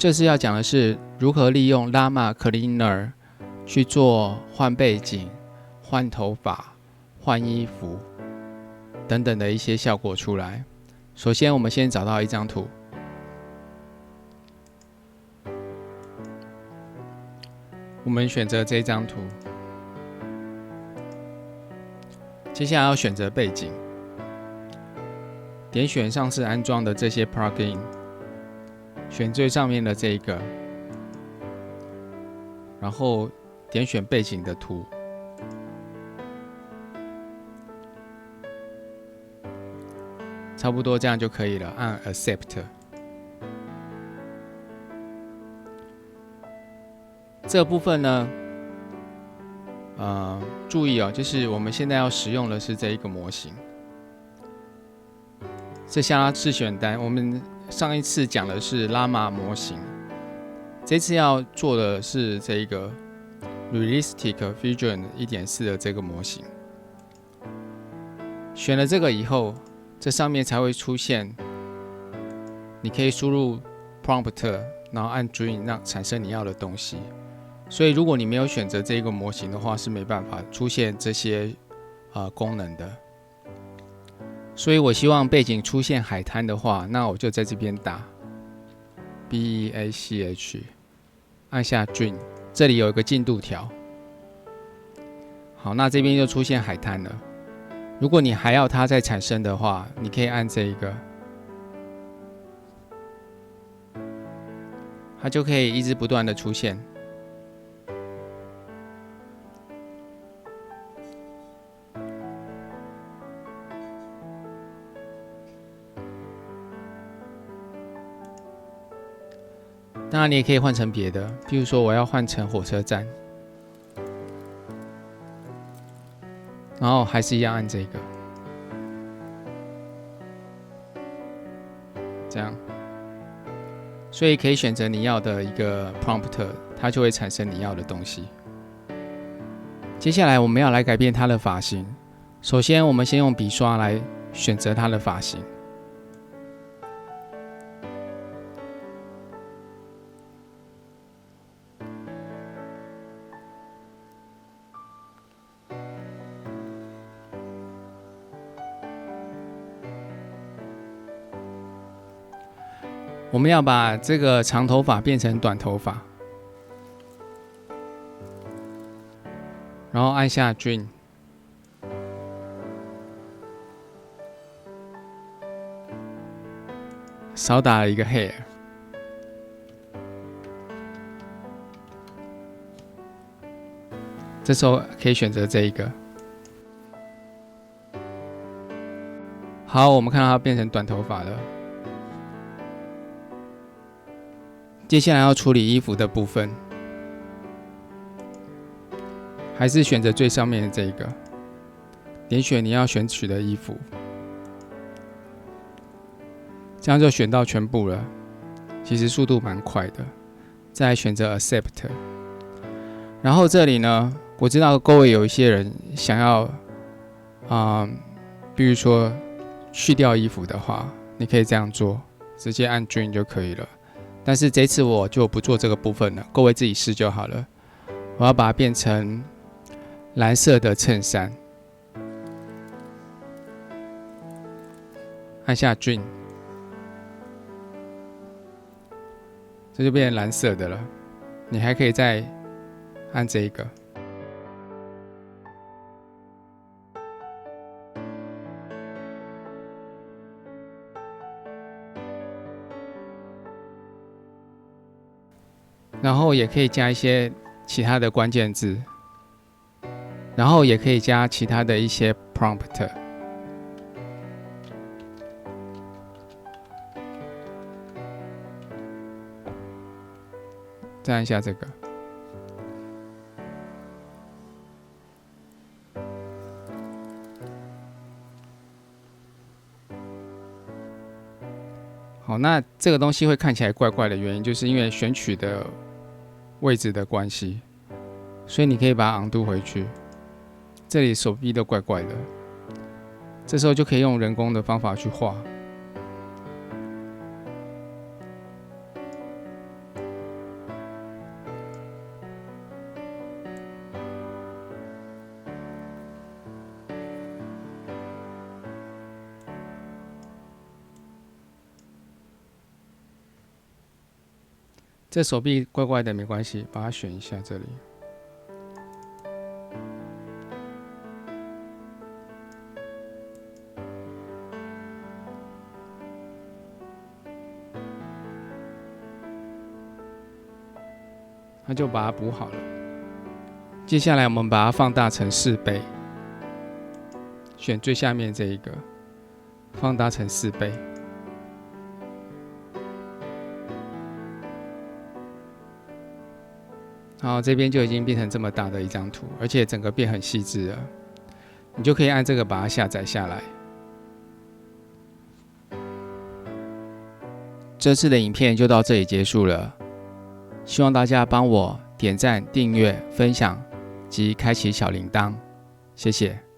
这次要讲的是如何利用 Llama Cleaner 去做换背景、换头发、换衣服等等的一些效果出来。首先，我们先找到一张图，我们选择这张图。接下来要选择背景，点选上次安装的这些 plugin， 选最上面的这一个，然后点选背景的图，差不多这样就可以了，按 Accept。这部分呢，注意哦，就是我们现在要使用的是这一个模型。这下是选单，我们上一次讲的是 Llama 模型，这次要做的是这一个 Realistic Vision 1.4 的这个模型。选了这个以后，这上面才会出现，你可以输入 Prompt， 然后按 Join 让产生你要的东西。所以如果你没有选择这个模型的话，是没办法出现这些功能的。所以我希望背景出现海滩的话，那我就在这边打 BEACH， 按下 Join， 这里有一个进度条。好，那这边就出现海滩了。如果你还要它再产生的话，你可以按这一个，它就可以一直不断的出现。当然，你也可以换成别的，譬如说我要换成火车站，然后还是一样按这个，这样，所以可以选择你要的一个 prompt， 它就会产生你要的东西。接下来我们要来改变它的发型，首先我们先用笔刷来选择它的发型。我们要把这个长头发变成短头发，然后按下 Join， 少打了一个 hair， 这时候可以选择这一个。好，我们看到它变成短头发了。接下来要处理衣服的部分，还是选择最上面的这一个，点选你要选取的衣服，这样就选到全部了。其实速度蛮快的。再来选择 Accept， 然后这里呢，我知道各位有一些人想要，比如说去掉衣服的话，你可以这样做，直接按 Join 就可以了。但是这次我就不做这个部分了，各位自己试就好了。我要把它变成蓝色的衬衫，按下 Join， 这就变成蓝色的了。你还可以再按这一个，然后也可以加一些其他的关键字，然后也可以加其他的一些 prompt。再按下这个。好，那这个东西会看起来怪怪的原因，就是因为选取的位置的关系，所以你可以把它 undo 回去。这里手臂都怪怪的，这时候就可以用人工的方法去画。这手臂怪怪的没关系，把它选一下这里。那就把它补好了。接下来我们把它放大成4倍，选最下面这一个，放大成4倍。好，这边就已经变成这么大的一张图，而且整个变很细致了。你就可以按这个把它下载下来。这次的影片就到这里结束了，希望大家帮我点赞、订阅、分享及开启小铃铛，谢谢。